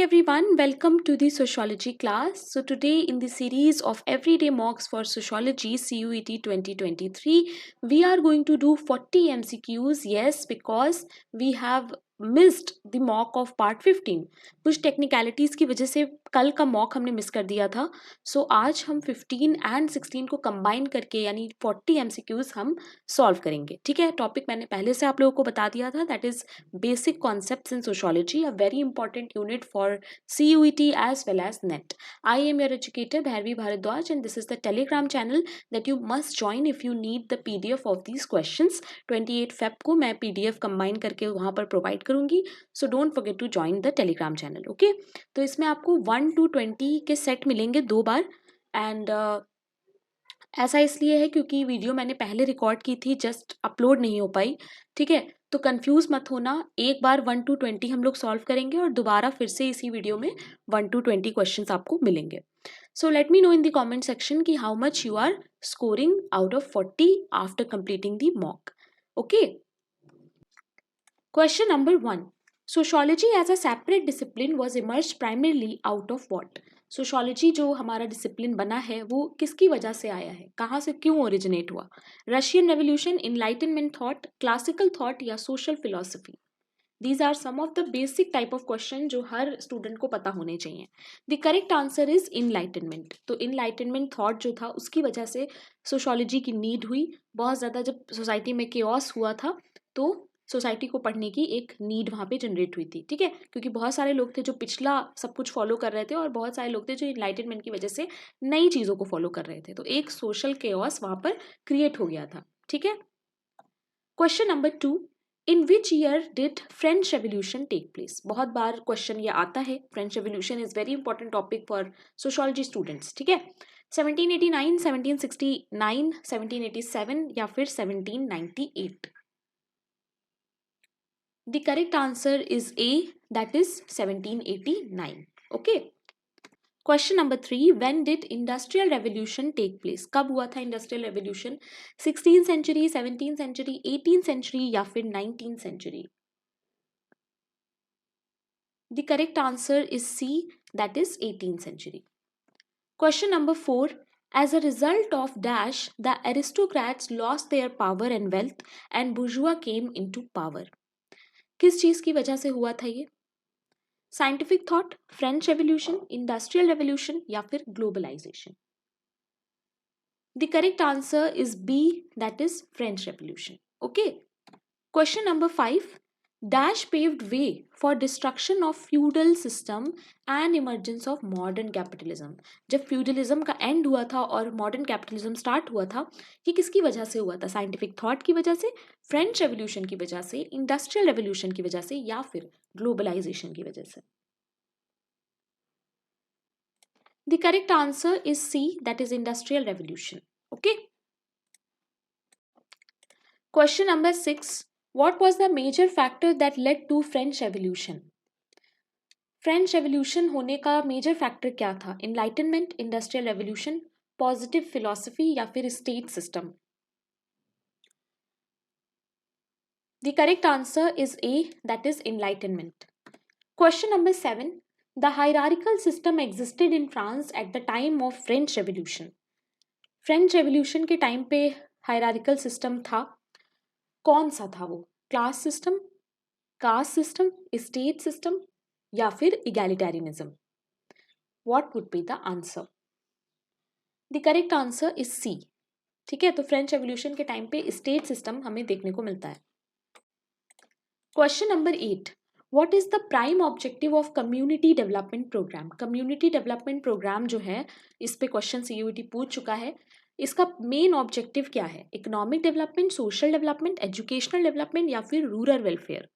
everyone, welcome to the sociology class. So today in the series of everyday mocks for sociology CUET 2023, we are going to do 40 MCQs. Yes, because we have missed the mock of part 15. कुछ technicalities की वजह से कल का mock हमने miss कर दिया था. सो आज हम 15 एंड 16 को कंबाइन करके यानी 40 MCQs हम सॉल्व करेंगे. ठीक है, टॉपिक मैंने पहले से आप लोगों को बता दिया था. That is basic concepts in sociology, a very important unit for CUET as well as NET. I am your educator Bhairavi Bharadwaj and this is the Telegram channel that you must join if you need the PDF of these questions. 28 Feb को मैं PDF combine करके वहाँ पर provide करूँगी. So don't forget to join the Telegram channel. Okay? तो इसमें आपको 1 to 20 के सेट मिलेंगे 2 बार एंड ऐसा इसलिए है क्योंकि वीडियो मैंने पहले रिकॉर्ड की थी, जस्ट अपलोड नहीं हो पाई. ठीक है, तो कंफ्यूज मत होना. एक बार 1 to 20 हम लोग सॉल्व करेंगे और दोबारा फिर से इसी वीडियो में 1 to 20 क्वेश्चंस आपको मिलेंगे. So let me know in the comment section कि how much you are scoring out of 40 after completing the mock. Okay, question number 1. Sociology as a separate discipline was emerged primarily out of what. Sociology जो हमारा discipline बना है वो किसकी वजह से आया है, कहाँ से क्यों ओरिजिनेट हुआ? Russian revolution, enlightenment thought, classical thought या social philosophy? These are some of the basic type of question जो हर स्टूडेंट को पता होने चाहिए. The correct answer is enlightenment. तो enlightenment thought जो था उसकी वजह से सोशियोलॉजी की नीड हुई. बहुत ज़्यादा जब सोसाइटी में केओस हुआ था तो सोसाइटी को पढ़ने की एक नीड वहाँ पे जनरेट हुई थी. ठीक है, क्योंकि बहुत सारे लोग थे जो पिछला सब कुछ फॉलो कर रहे थे और बहुत सारे लोग थे जो इनलाइटनमेंट की वजह से नई चीज़ों को फॉलो कर रहे थे. तो एक सोशल केओस वहाँ पर क्रिएट हो गया था. ठीक है, question number 2. In which year did French revolution take place? बहुत बार क्वेश्चन ये आता है. French revolution is very important topic for sociology students. ठीक है, 1789, 1769, 1787 या फिर 1798? The correct answer is A, that is 1789. Okay. Question number 3. When did industrial revolution take place? कब हुआ था industrial revolution? 16th century, 17th century, 18th century या फिर 19th century? The correct answer is C, that is 18th century. Question number 4. As a result of dash, the aristocrats lost their power and wealth and bourgeois came into power. किस चीज की वजह से हुआ था ये? Scientific thought, French revolution, industrial revolution या फिर globalisation? The correct answer is B, that is French revolution. Okay, question number 5. Dash paved way for destruction of feudal system and emergence of modern capitalism. जब feudalism का end हुआ था और modern capitalism start हुआ था, ये किसकी वजह से हुआ था? साइंटिफिक थॉट की वजह से, फ्रेंच रेवोल्यूशन की वजह से, इंडस्ट्रियल रेवोल्यूशन की वजह से या फिर ग्लोबलाइजेशन की वजह से? The correct answer is C, that is industrial revolution. Okay. Question number 6. What was the major factor that led to French Revolution? French Revolution होने का major factor क्या था? Enlightenment, industrial revolution, positive philosophy या फिर state system? The correct answer is A, that is enlightenment. Question number 7. The hierarchical system existed in France at the time of French Revolution. French revolution के time पे hierarchical system था. कौन सा था वो? Class system, caste system, state system या फिर egalitarianism? What would be the answer? The correct answer is C. ठीक है, तो फ्रेंच रेवोल्यूशन के टाइम पे स्टेट सिस्टम हमें देखने को मिलता है. Question number 8. What is the prime objective of community development programme? Community development programme जो है, इस पे क्वेश्चन सीयूईटी पूछ चुका है. इसका मेन ऑब्जेक्टिव क्या है? Economic development, social development, educational development या फिर rural welfare?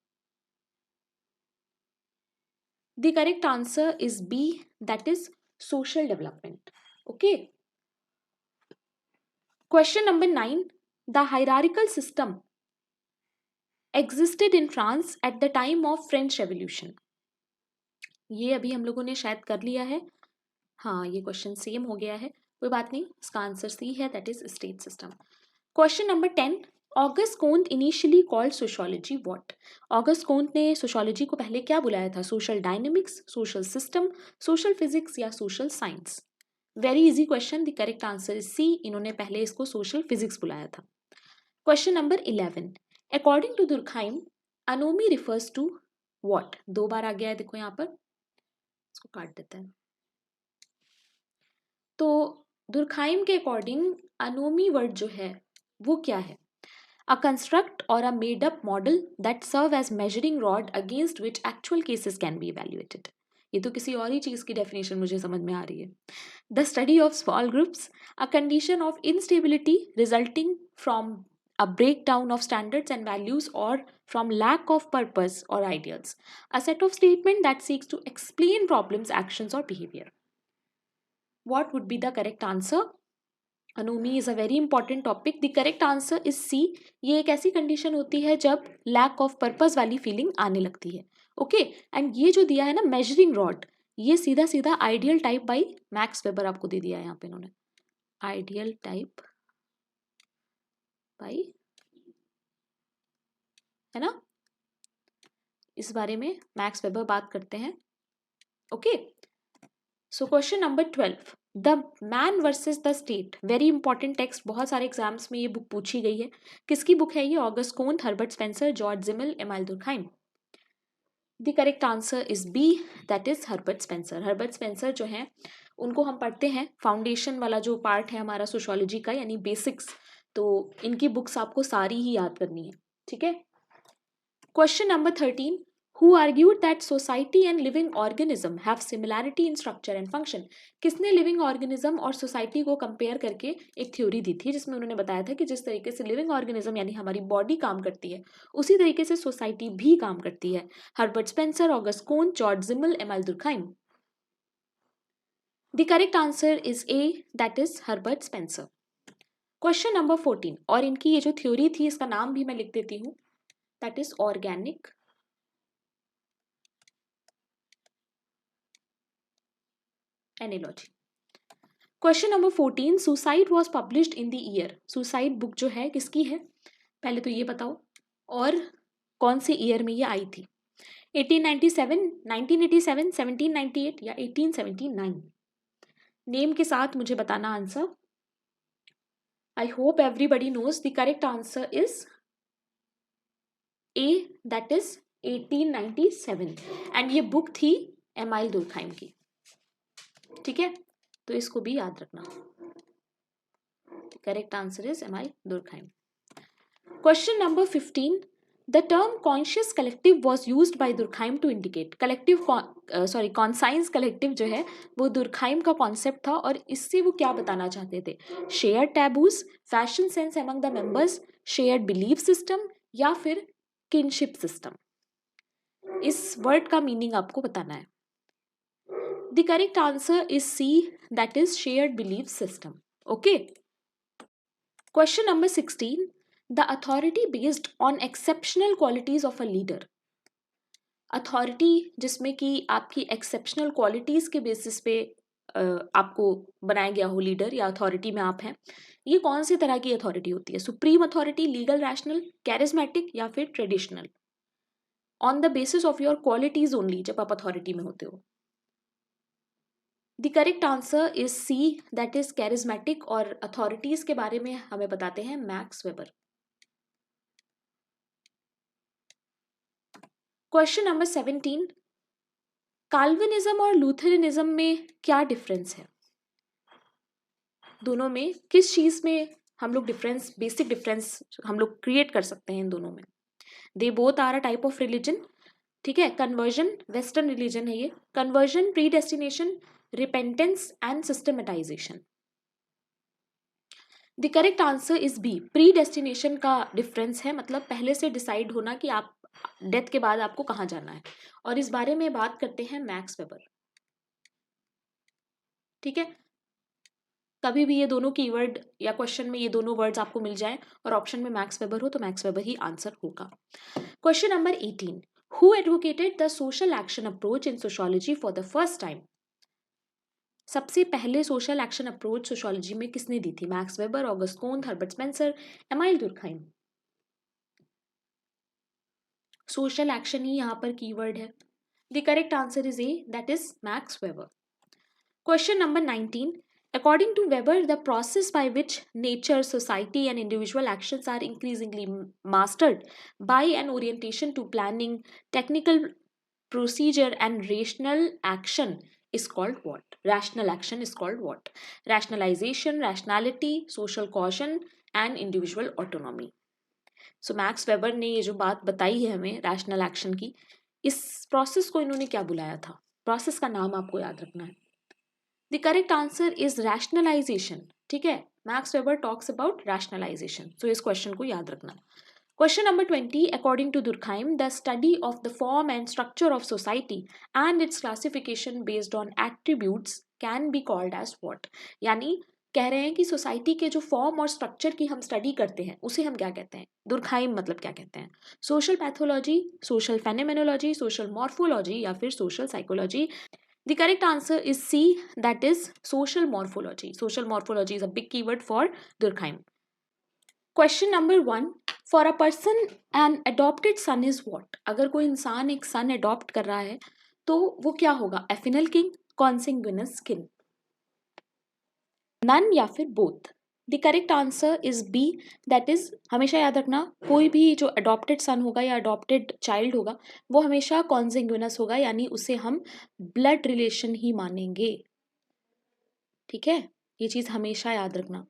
The correct answer is B, that is social development. Okay, question number 9. The hierarchical system existed in France at the time of French Revolution. ये अभी हम लोगों ने शायद कर लिया है. हाँ, ये क्वेश्चन सेम हो गया है, कोई बात नहीं. इसका आंसर सी है, that is state system. Question number 10. August Comte initially called sociology what? August Comte ने सोशियोलॉजी को पहले क्या बुलाया था? Social dynamics, social system, social physics या social science? Very easy question, the correct answer is c, इन्होंने पहले इसको सोशल फिजिक्स बुलाया था। Question number 11, according to Durkheim anomie refers to what? 2 बार आ गया है, देखो यहाँ पर, इसको काट देते हैं। तो दुर्खाइम के अकॉर्डिंग अनोमी वर्ड जो है वो क्या है? A construct or a made up model that serve as measuring rod against which actual cases can be evaluated. ये तो किसी और ही चीज की डेफिनेशन मुझे समझ में आ रही है। The study of small groups, a condition of instability resulting from a breakdown of standards and values or from lack of purpose or ideals. A set of statement that seeks to explain problems, actions or behavior. What would be the correct answer? Anomie is a very important topic, the correct answer is c. ये एक ऐसी condition होती है जब lack of purpose वाली feeling आने लगती है। ओके, एंड ये जो दिया है ना मेजरिंग रॉड, ये सीधा सीधा ideal type by max weber आपको दे दिया है यहाँ पे इन्होंने, आइडियल टाइप बाई, है ना, इस बारे में मैक्स वेबर बात करते हैं। Okay, so question number 12, the man versus the state, very important text, बहुत सारे एग्जाम्स में ये बुक पूछी गई है। किसकी बुक है ये? August Comte, Herbert Spencer, George Simmel, Emile Durkheim. The correct answer is B, that is Herbert Spencer. Herbert Spencer जो है उनको हम पढ़ते हैं, फाउंडेशन वाला जो पार्ट है हमारा सोशियोलॉजी का, यानी बेसिक्स, तो इनकी बुक्स आपको सारी ही याद करनी है, ठीक है। Question number 13, who argued that society and living organism have similarity in structure and function? किसने लिविंग ऑर्गेनिज्म और सोसाइटी को कंपेयर करके एक थ्योरी दी थी जिसमें उन्होंने बताया था कि जिस तरीके से लिविंग ऑर्गेनिज्म यानी हमारी बॉडी काम करती है उसी तरीके से सोसाइटी भी काम करती है। Herbert Spencer, August Comte, George Simmel, Emile Durkheim. The correct answer is A, that is Herbert Spencer. Question number 14, और इनकी ये जो थ्योरी थी इसका नाम भी मैं लिख देती हूँ, that is organic analogy. Question number 14, suicide was published in the year, suicide book जो है किसकी है? पहले तो ये बताओ, और कौन से ईयर में ये आई थी? 1897, 1987, 1798 या 1879? नेम के साथ मुझे बताना answer. I hope everybody knows, the correct answer is A, that is 1897, and ये बुक थी एमाइल दुर्खाइम की, ठीक है, तो इसको भी याद रखना। Correct answer is Emile Durkheim. Question number 15, the term conscious collective was used by Durkheim to indicate, collective conscience collective जो है वो दुर्खाइम का कॉन्सेप्ट था, और इससे वो क्या बताना चाहते थे? Share taboos, fashion sense among the members, shared belief system या फिर किनशिप सिस्टम? इस वर्ड का मीनिंग आपको बताना है। The correct answer is C, that is shared belief system. Okay, question number 16, the authority based on exceptional qualities of a leader, authority जिसमें कि आपकी एक्सेप्शनल क्वालिटीज के बेसिस पे आपको बनाया गया हो लीडर या अथॉरिटी में आप हैं, ये कौन सी तरह की अथॉरिटी होती है? Supreme authority, legal, rational, charismatic या फिर traditional? On the basis of your qualities only जब आप अथॉरिटी में होते हो। The correct answer is C, that is charismatic, और अथॉरिटीज के बारे में हमें बताते हैं Max Weber. Question number 17, Calvinism और लूथरनिज्म में क्या डिफरेंस है? दोनों में किस चीज में हम लोग डिफरेंस, बेसिक डिफरेंस हम लोग क्रिएट कर सकते हैं इन दोनों में? They both are a type of religion, ठीक है, कन्वर्जन, वेस्टर्न रिलीजन है ये, conversion, predestination, repentance and systematization. The correct answer is B, predestination का डिफरेंस है, मतलब पहले से डिसाइड होना कि आप डेथ के बाद आपको कहाँ जाना है, और इस बारे में बात करते हैं मैक्स वेबर, ठीक है। कभी भी ये दोनों कीवर्ड या क्वेश्चन में ये दोनों वर्ड्स आपको मिल जाए और ऑप्शन में मैक्स वेबर हो तो मैक्स वेबर ही आंसर होगा। Question number 18, who advocated the social action approach in sociology for the first time? सबसे पहले सोशल एक्शन अप्रोच सोशियोलॉजी में किसने दी थी? Max Weber, August Comte, Herbert Spencer, Emile Durkheim? Social action ही यहाँ पर कीवर्ड है. The correct answer is A, that is Max Weber. Question number 19. According to Weber, the process by which nature, society, and individual actions are increasingly mastered by an orientation to planning, technical procedure, and rational action is called what? Rational action is called what? Rationalization, rationality, social caution, and individual autonomy. So max weber ने ये जो बात बताई है हमें rational action की, इस process को इन्होंने क्या बुलाया था? प्रोसेस का नाम आपको याद रखना है. The correct answer is rationalisation. ठीक है, Max Weber talks about rationalisation. So इस क्वेश्चन को याद रखना. Question number 20. According to Durkheim, the study of the form and structure of society and its classification based on attributes can be called as what? यानी कह रहे हैं कि society के जो फॉर्म और स्ट्रक्चर की हम स्टडी करते हैं उसे हम क्या कहते हैं? दुर्खाइम मतलब क्या कहते हैं? Social pathology, social phenomenology, social morphology या फिर social psychology. The correct answer is C, that is social morphology. Social morphology is a big keyword for Durkheim. Question number 1. For a person, an adopted son is what? अगर कोई इंसान एक सन adopt कर रहा है तो वो क्या होगा? Affinal kin, consanguineous kin, none या फिर both? The correct answer is B, that is, हमेशा याद रखना कोई भी जो अडॉप्टेड सन होगा या अडॉप्टेड चाइल्ड होगा वो हमेशा कॉन्सिग्विनस होगा, यानी उसे हम ब्लड रिलेशन ही मानेंगे. ठीक है, ये चीज हमेशा याद रखना.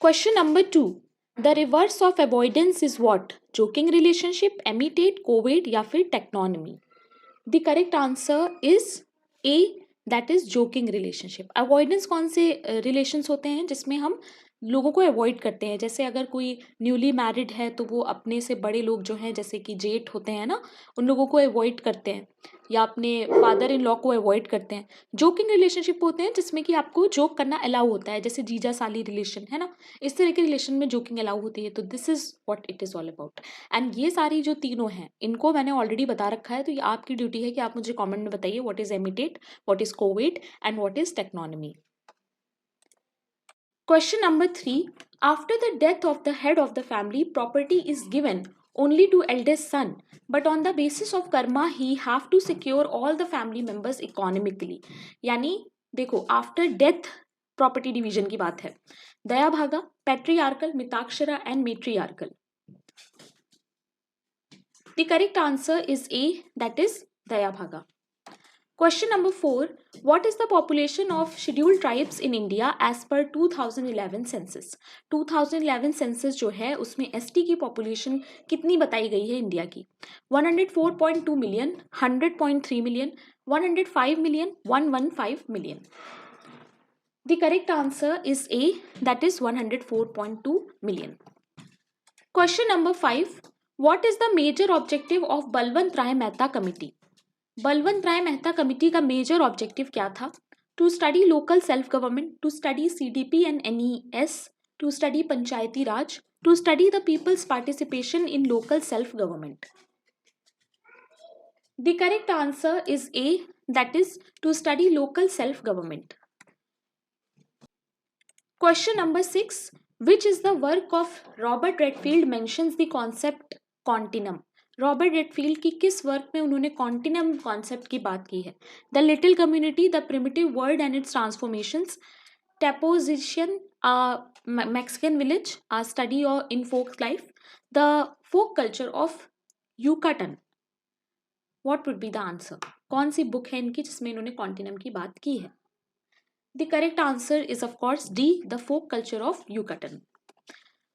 Question number 2. The reverse of avoidance is what? Joking relationship, imitate, covert या फिर technonymy? The correct answer is A, that is joking relationship. Avoidance कौन से relations होते हैं जिसमें हम लोगों को अवॉइड करते हैं? जैसे अगर कोई न्यूली मैरिड है तो वो अपने से बड़े लोग जो हैं जैसे कि जेठ होते हैं ना, उन लोगों को अवॉइड करते हैं या अपने फादर इन लॉ को अवॉइड करते हैं. जोकिंग रिलेशनशिप होते हैं जिसमें कि आपको जोक करना अलाउ होता है, जैसे जीजा साली रिलेशन है ना, इस तरह के रिलेशन में जोकिंग अलाउ होती है. तो this is what it is all about. And ये सारी जो तीनों हैं इनको मैंने ऑलरेडी बता रखा है, तो ये आपकी ड्यूटी है कि आप मुझे कॉमेंट में बताइए what is imitate, what is couvade and what is teknonymy. Question number 3. After the death of the head of the family, property is given only to eldest son, but on the basis of karma he have to secure all the family members economically. यानी देखो, after death property division की बात है. Dayabhaga, patriarchal, Mitakshara and matriarchal. The correct answer is A, that is Dayabhaga. Question number 4. What is the population of scheduled tribes in India as per 2011 census? 2011 census जो है उसमें ST की population कितनी बताई गई है इंडिया की? 104.2 million, 100.3 million, 105 million, 115 million. The correct answer is A, that is 104.2 million. Question number 5. What is the major objective of Balwant Rai Mehta Committee? Balwant Rai Mehta committee का मेजर ऑब्जेक्टिव क्या था? To study local self government, to study CDP and NES, to study Panchayati Raj, to study the people's participation in local self government. The correct answer is A, that is to study local self government. Question number 6. Which is the work of Robert Redfield mentions the concept continuum? Robert Redfield की किस work में उन्होंने continuum concept की बात की है? The little community, the primitive world and its transformations, Tepoztlan, Mexican village, study in folk life, the folk culture of Yucatan. What would be the answer? कौन सी बुक है इनकी जिसमें इन्होंने कॉन्टिनम की बात की है? The correct answer is of course D, the folk culture of Yucatan.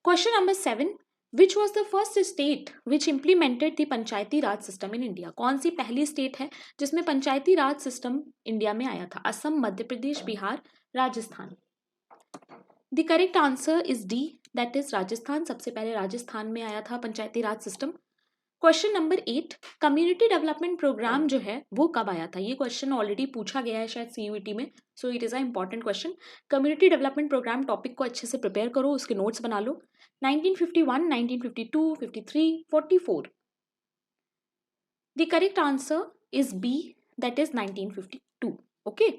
Question number 7. Which was the first state which implemented the Panchayati Raj system in India? कौन सी पहली स्टेट है जिसमें पंचायती राज सिस्टम इंडिया में आया था? Assam, Madhya Pradesh, Bihar, Rajasthan. The correct answer is D, that is Rajasthan. सबसे पहले राजस्थान में आया था Panchayati Raj system. Question number 8. Community development programme जो है वो कब आया था? ये क्वेश्चन ऑलरेडी पूछा गया है शायद CUET में, so it is a important question. Community development programme topic को अच्छे से प्रिपेयर करो, उसके नोट्स बना लो. 1951, 1952, 53, 44. The correct answer is B, that is 1952. Okay.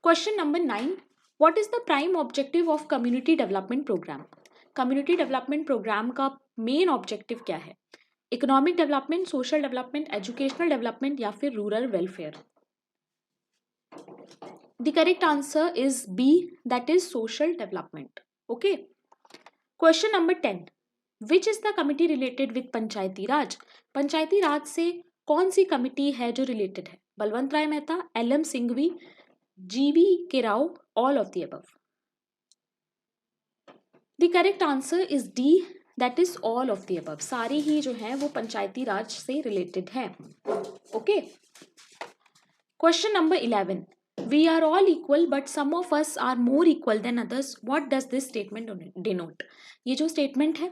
Question number 9. What is the prime objective of community development program? Community development programme का main objective क्या है? Economic development, social development, educational development या फिर rural welfare? The correct answer is B, that is social development. Okay. Question number 10. Which is the committee related with Panchayati Raj? Panchayati Raj से कौन सी committee है जो रिलेटेड है? Balwant Rai Mehta, L M Singhvi, G V K Rao, all of the above? The correct answer is D, that is all of the above. सारी ही जो है वो पंचायती राज से रिलेटेड है. Okay. Question number 11. We are all equal but some of us are more equal than others. What does this statement denote? ये जो statement है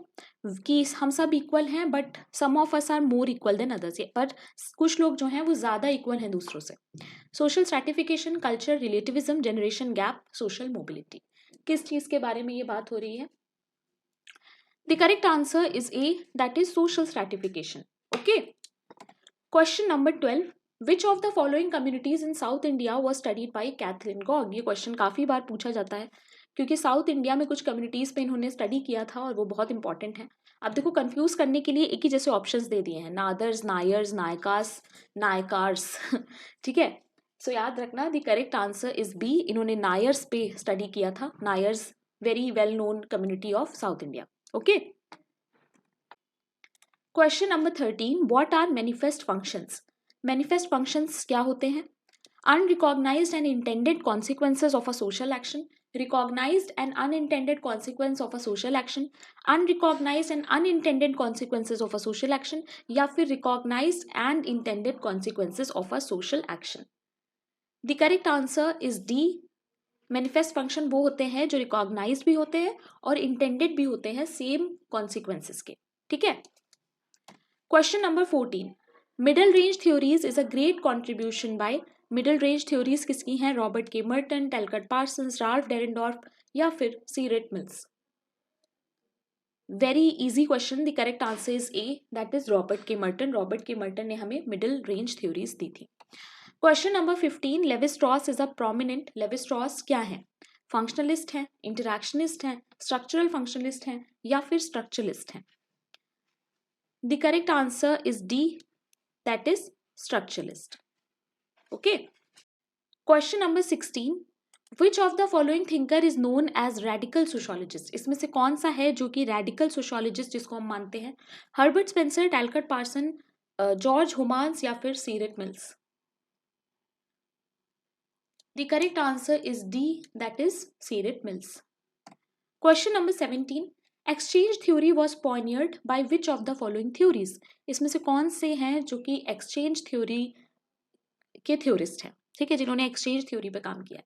कि हम सब equal हैं but some of us are more equal than others, पर कुछ लोग जो हैं वो ज़्यादा equal हैं दूसरों से. Social stratification, culture, relativism, generation gap, social mobility. किस चीज़ के बारे में ये बात हो रही है? The correct answer is A, that is social stratification. Okay. Question number 12. Which of the following communities in South India was studied by Kathleen Gog? ये क्वेश्चन काफ़ी बार पूछा जाता है क्योंकि साउथ इंडिया में कुछ कम्युनिटीज़ पे इन्होंने स्टडी किया था और वो बहुत इंपॉर्टेंट है. अब देखो कंफ्यूज करने के लिए एक ही जैसे ऑप्शंस दे दिए हैं, नादर्स, नायर्स, नायकास, नायकार्स. ठीक है. सो याद रखना the correct answer is B. इन्होंने नायर्स पे स्टडी किया था. Nairs very well known community of South India. Okay. Question number 13. What are manifest functions? Manifest functions क्या होते हैं? Unrecognised and intended consequences of a social action, recognised and unintended consequence of a social action, unrecognised and unintended consequences of a social action या फिर recognised and intended consequences of a social action. The correct answer is D. Manifest function वो होते हैं जो recognised भी होते हैं और इंटेंडेड भी होते हैं सेम कॉन्सिक्वेंसेज के. ठीक है. Question number 14. Middle range theories is a great contribution by. Middle range theories किसकी हैं? Robert K Merton, Talcott Parsons, Ralph Dahrendorf या फिर C Wright Mills? Very easy question. The correct answer is A, that is Robert K Merton. Robert K Merton ने हमें middle range theories दी थी. Question number 15. Levi Strauss is a prominent. Levi Strauss क्या है? Functionalist हैं, इंटरैक्शनिस्ट हैं, structural functionalist हैं या फिर स्ट्रक्चरलिस्ट हैं? The correct answer is D, that is structuralist. Okay. Question number 16. Which of the following thinker is known as radical sociologist? इसमें से कौन सा है जो कि radical sociologist जिसको हम मानते हैं? Herbert Spencer, Talcott Parson, George Homans या फिर C Wright Mills? The correct answer is D, that is C Wright Mills. Question number 17. Exchange theory was pioneered by which of the following theories? इसमें से कौन से हैं जो कि एक्सचेंज थ्योरी के थ्योरिस्ट हैं? ठीक है, जिन्होंने एक्सचेंज थ्योरी पे काम किया.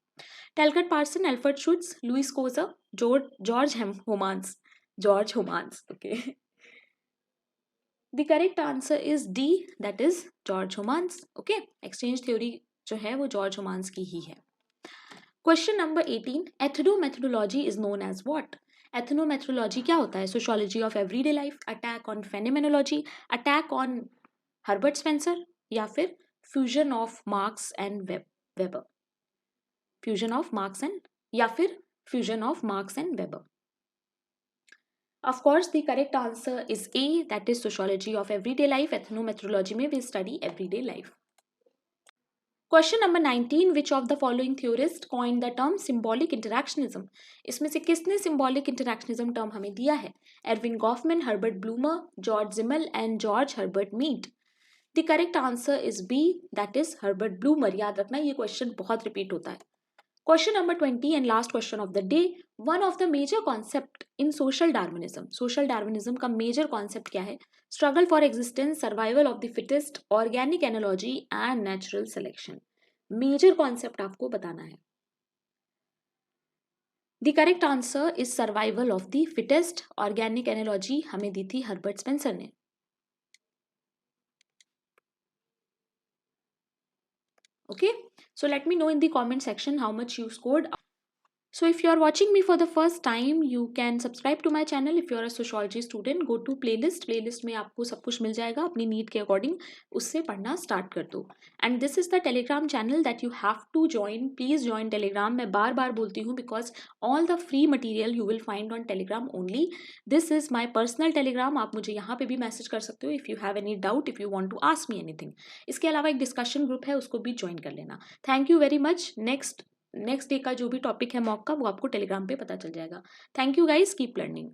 Talcott Parson, Alfred Schutz, Lewis Coser, George Homans. George Homans. Okay. The correct answer is D, that is George Homans. Okay. Exchange theory जो है वो जॉर्ज हुमान्स की ही है. Question number 18. Ethnomethodology is known as what? Ethnomethodology क्या होता है? Sociology of everyday life, attack on phenomenology, attack on Herbert Spencer या फिर fusion of Marx and Weber? Fusion of Marx and या फिर fusion of Marx and weber? Of course, the correct answer is A, that is sociology of everyday life. Ethnometrology में we study everyday life. Question number 19. Which of the following theorists coined the term symbolic interactionism? इसमें से किसने symbolic interactionism term हमें दिया है? Erving Goffman, Herbert Blumer, George Simmel and George Herbert Mead. The correct answer is B, that is Herbert Blumer. याद रखना ये question बहुत रिपीट होता है. Question number 20 and last question of the day. One of the major concept in social Darwinism. Social Darwinism का major concept क्या है? Struggle for existence, survival of the fittest, organic analogy and natural selection. Major concept आपको बताना है. The correct answer is survival of the fittest. Organic analogy हमें दी थी Herbert Spencer ने. Okay, so let me know in the comment section how much you scored. So if you are watching me for the first time, you can subscribe to my channel. If you are a sociology student, go to playlist में आपको सब कुछ मिल जाएगा अपनी need के according, उससे पढ़ना start कर दो. And this is the Telegram channel that you have to join. Please join Telegram. मैं बार बार बोलती हूँ because all the free material you will find on Telegram only. This is my personal Telegram. आप मुझे यहाँ पे भी मैसेज कर सकते हो if you have any doubt, if you want to ask me anything. इसके अलावा एक डिस्कशन ग्रुप है, उसको भी ज्वाइन कर लेना. Thank you very much. Next day का जो भी टॉपिक है मॉक का, वो आपको टेलीग्राम पे पता चल जाएगा. Thank you guys, keep learning.